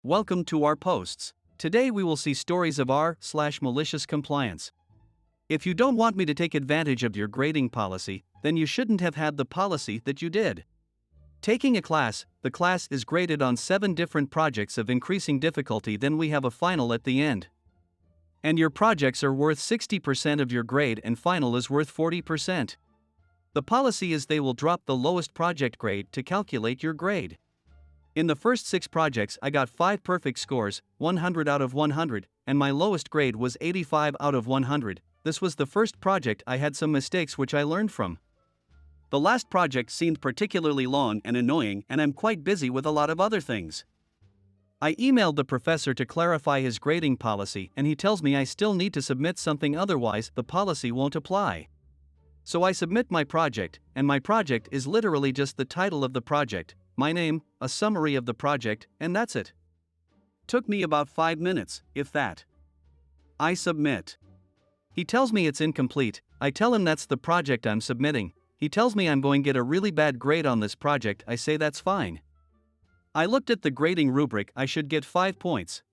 Welcome to our posts. Today we will see stories of r/malicious compliance. If you don't want me to take advantage of your grading policy, then you shouldn't have had the policy that you did. Taking a class, the class is graded on 7 different projects of increasing difficulty, then we have a final at the end. And your projects are worth 60% of your grade and final is worth 40%. The policy is they will drop the lowest project grade to calculate your grade. In the first 6 projects I got 5 perfect scores, 100 out of 100, and my lowest grade was 85 out of 100. This was the first project I had some mistakes which I learned from. The last project seemed particularly long and annoying, and I'm quite busy with a lot of other things. I emailed the professor to clarify his grading policy and he tells me I still need to submit something, otherwise the policy won't apply. So I submit my project, and my project is literally just the title of the project, my name, a summary of the project, and that's it. Took me about 5 minutes, if that. I submit. He tells me it's incomplete. I tell him that's the project I'm submitting. He tells me I'm going to get a really bad grade on this project. I say that's fine. I looked at the grading rubric. I should get 5 points.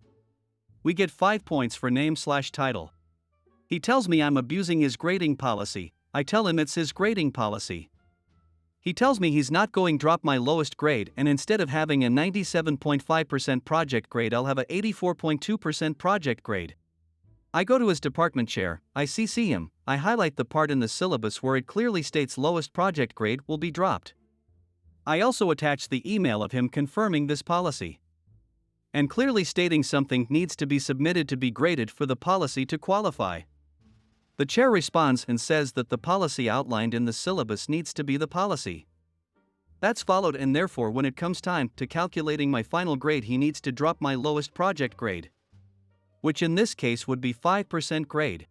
We get 5 points for name/title. He tells me I'm abusing his grading policy. I tell him it's his grading policy. He tells me he's not going to drop my lowest grade, and instead of having a 97.5% project grade, I'll have a 84.2% project grade. I go to his department chair, I CC him, I highlight the part in the syllabus where it clearly states lowest project grade will be dropped. I also attach the email of him confirming this policy and clearly stating something needs to be submitted to be graded for the policy to qualify. The chair responds and says that the policy outlined in the syllabus needs to be the policy. That's followed, and therefore when it comes time to calculating my final grade, he needs to drop my lowest project grade, which in this case would be 5% grade.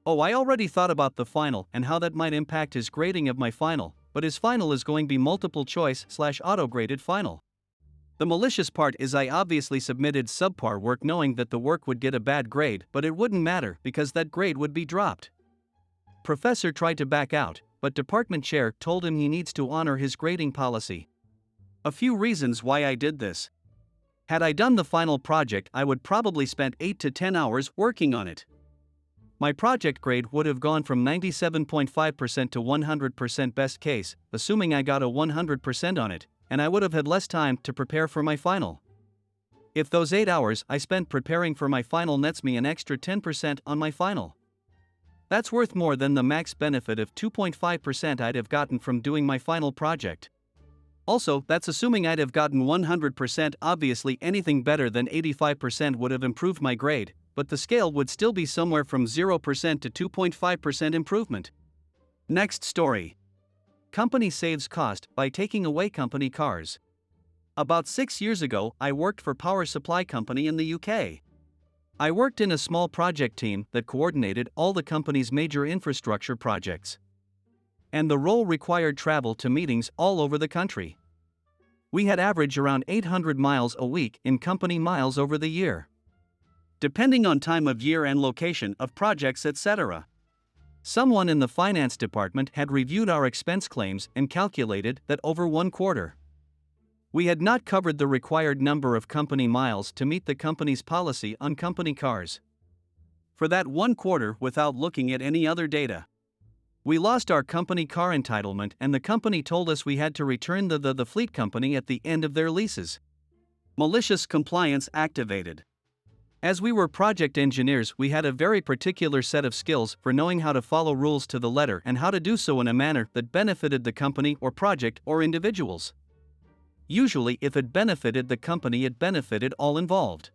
Oh, I already thought about the final and how that might impact his grading of my final, but his final is going to be multiple choice/auto-graded final. The malicious part is I obviously submitted subpar work knowing that the work would get a bad grade, but it wouldn't matter because that grade would be dropped. Professor tried to back out, but department chair told him he needs to honor his grading policy. A few reasons why I did this. Had I done the final project, I would probably spent 8 to 10 hours working on it. My project grade would have gone from 97.5% to 100% best case, assuming I got a 100% on it, and I would have had less time to prepare for my final. If those 8 hours I spent preparing for my final nets me an extra 10% on my final, that's worth more than the max benefit of 2.5% I'd have gotten from doing my final project. Also, that's assuming I'd have gotten 100%. Obviously anything better than 85% would have improved my grade, but the scale would still be somewhere from 0% to 2.5% improvement. Next story. Company saves cost by taking away company cars. About 6 years ago, I worked for power supply company in the UK. I worked in a small project team that coordinated all the company's major infrastructure projects. And the role required travel to meetings all over the country. We had average around 800 miles a week in company miles over the year, depending on time of year and location of projects, etc. Someone in the finance department had reviewed our expense claims and calculated that over 1 quarter, we had not covered the required number of company miles to meet the company's policy on company cars. For that 1 quarter, without looking at any other data, we lost our company car entitlement, and the company told us we had to return the fleet company at the end of their leases. Malicious compliance activated. As we were project engineers, we had a very particular set of skills for knowing how to follow rules to the letter and how to do so in a manner that benefited the company or project or individuals. Usually, if it benefited the company, it benefited all involved.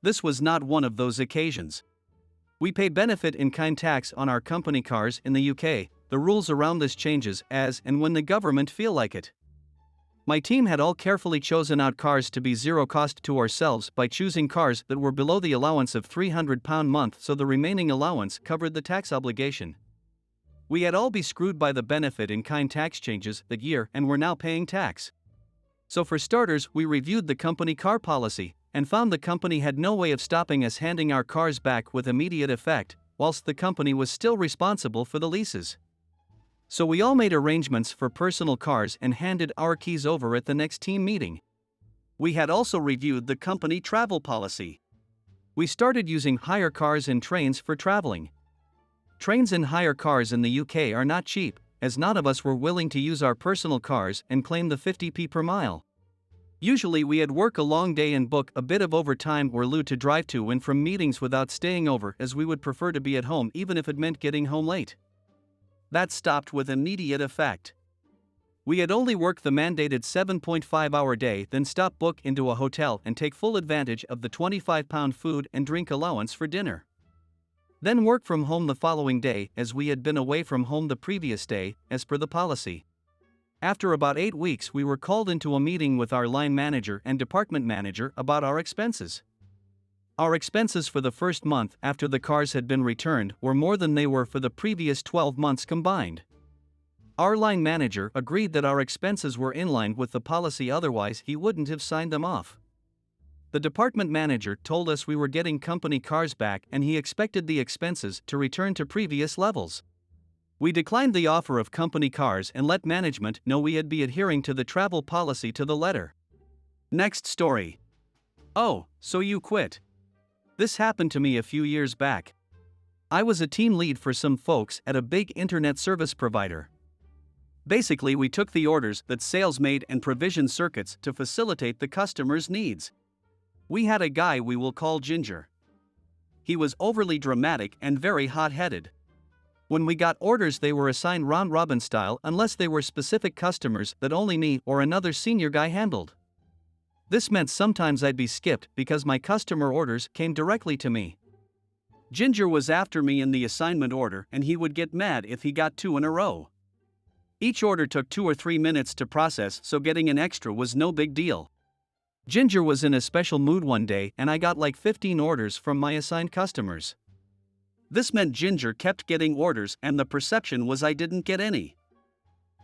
This was not one of those occasions. We pay benefit in kind tax on our company cars in the UK. The rules around this changes as and when the government feel like it. My team had all carefully chosen out cars to be zero cost to ourselves by choosing cars that were below the allowance of £300 month, so the remaining allowance covered the tax obligation. We had all be screwed by the benefit in kind tax changes that year and were now paying tax. So for starters, we reviewed the company car policy and found the company had no way of stopping us handing our cars back with immediate effect, whilst the company was still responsible for the leases. So we all made arrangements for personal cars and handed our keys over at the next team meeting. We had also reviewed the company travel policy. We started using hire cars and trains for traveling. Trains and hire cars in the UK are not cheap, as none of us were willing to use our personal cars and claim the 50p per mile. Usually we'd work a long day and book a bit of overtime or lieu to drive to and from meetings without staying over, as we would prefer to be at home even if it meant getting home late. That stopped with immediate effect. We had only work the mandated 7.5-hour day, then stop, book into a hotel and take full advantage of the £25 food and drink allowance for dinner. Then work from home the following day, as we had been away from home the previous day, as per the policy. After about 8 weeks, we were called into a meeting with our line manager and department manager about our expenses. Our expenses for the first month after the cars had been returned were more than they were for the previous 12 months combined. Our line manager agreed that our expenses were in line with the policy, otherwise he wouldn't have signed them off. The department manager told us we were getting company cars back and he expected the expenses to return to previous levels. We declined the offer of company cars and let management know we'd be adhering to the travel policy to the letter. Next story. Oh, so you quit. This happened to me a few years back. I was a team lead for some folks at a big internet service provider. Basically, we took the orders that sales made and provisioned circuits to facilitate the customer's needs. We had a guy we will call Ginger. He was overly dramatic and very hot-headed. When we got orders, they were assigned round-robin style unless they were specific customers that only me or another senior guy handled. This meant sometimes I'd be skipped because my customer orders came directly to me. Ginger was after me in the assignment order and he would get mad if he got 2 in a row. Each order took 2 or 3 minutes to process, so getting an extra was no big deal. Ginger was in a special mood one day and I got like 15 orders from my assigned customers. This meant Ginger kept getting orders and the perception was I didn't get any.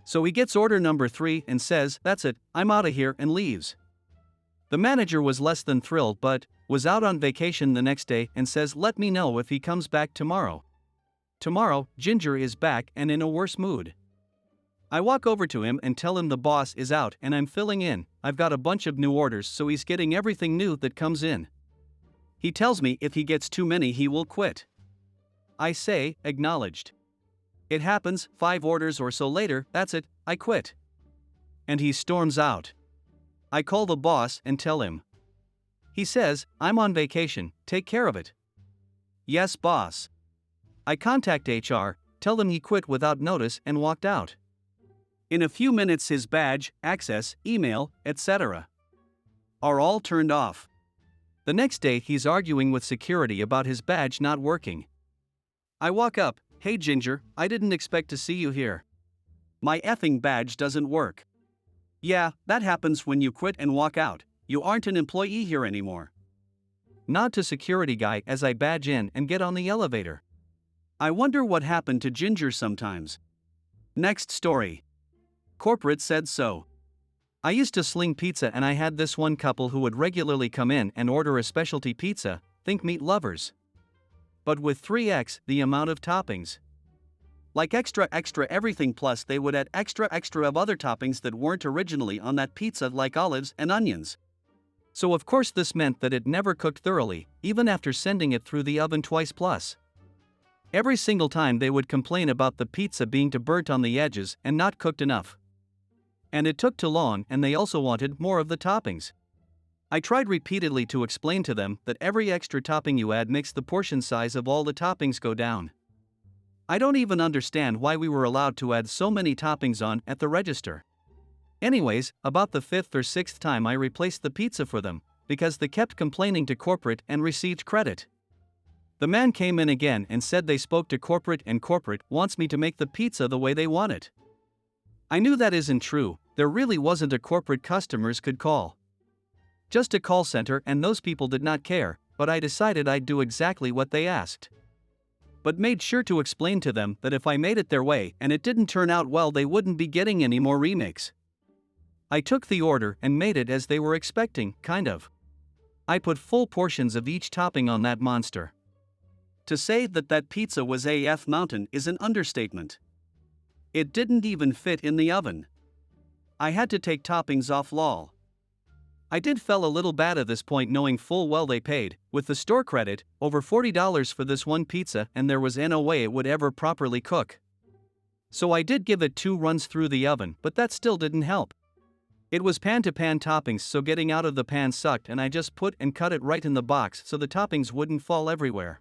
So he gets order number 3 and says, "That's it, I'm out of here," and leaves. The manager was less than thrilled but was out on vacation the next day and says, "Let me know if he comes back tomorrow." Tomorrow, Ginger is back and in a worse mood. I walk over to him and tell him the boss is out and I'm filling in. I've got a bunch of new orders, so he's getting everything new that comes in. He tells me if he gets too many he will quit. I say, "Acknowledged." It happens 5 orders or so later, "That's it, I quit." And he storms out. I call the boss and tell him. He says, "I'm on vacation, take care of it." Yes, boss. I contact HR, tell them he quit without notice and walked out. In a few minutes his badge, access, email, etc. are all turned off. The next day he's arguing with security about his badge not working. I walk up, "Hey Ginger, I didn't expect to see you here. My effing badge doesn't work." "Yeah, that happens when you quit and walk out. You aren't an employee here anymore." Nod to security guy as I badge in and get on the elevator. I wonder what happened to Ginger sometimes. Next story. Corporate said so. I used to sling pizza and I had this one couple who would regularly come in and order a specialty pizza, think meat lovers, but with 3x the amount of toppings. Like extra everything, plus they would add extra of other toppings that weren't originally on that pizza, like olives and onions. So of course this meant that it never cooked thoroughly, even after sending it through the oven twice plus. Every single time they would complain about the pizza being burnt on the edges and not cooked enough. And it took too long, and they also wanted more of the toppings. I tried repeatedly to explain to them that every extra topping you add makes the portion size of all the toppings go down. I don't even understand why we were allowed to add so many toppings on at the register. Anyways, about the 5th or 6th time I replaced the pizza for them, because they kept complaining to corporate and received credit. The man came in again and said they spoke to corporate and corporate wants me to make the pizza the way they want it. I knew that isn't true, there really wasn't a corporate customers could call. Just a call center, and those people did not care, but I decided I'd do exactly what they asked. But made sure to explain to them that if I made it their way and it didn't turn out well, they wouldn't be getting any more remakes. I took the order and made it as they were expecting, kind of. I put full portions of each topping on that monster. To say that pizza was AF mountain is an understatement. It didn't even fit in the oven. I had to take toppings off, lol. I did feel a little bad at this point, knowing full well they paid, with the store credit, over $40 for this one pizza, and there was no way it would ever properly cook. So I did give it 2 runs through the oven, but that still didn't help. It was pan-to-pan toppings, so getting out of the pan sucked, and I just put and cut it right in the box so the toppings wouldn't fall everywhere.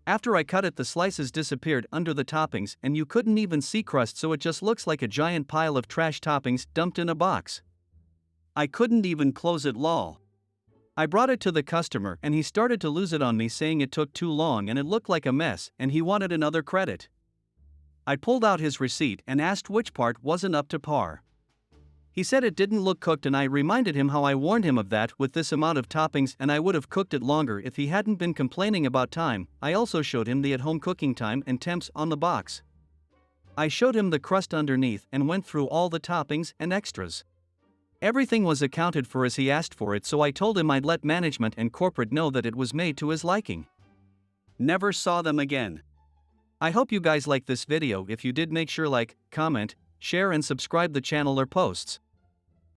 After I cut it, the slices disappeared under the toppings and you couldn't even see crust, so it just looks like a giant pile of trash toppings dumped in a box. I couldn't even close it, lol. I brought it to the customer and he started to lose it on me, saying it took too long and it looked like a mess and he wanted another credit. I pulled out his receipt and asked which part wasn't up to par. He said it didn't look cooked, and I reminded him how I warned him of that with this amount of toppings, and I would have cooked it longer if he hadn't been complaining about time. I also showed him the at-home cooking time and temps on the box. I showed him the crust underneath and went through all the toppings and extras. Everything was accounted for as he asked for it, so I told him I'd let management and corporate know that it was made to his liking. Never saw them again. I hope you guys like this video. If you did, make sure like, comment, share and subscribe the channel or posts.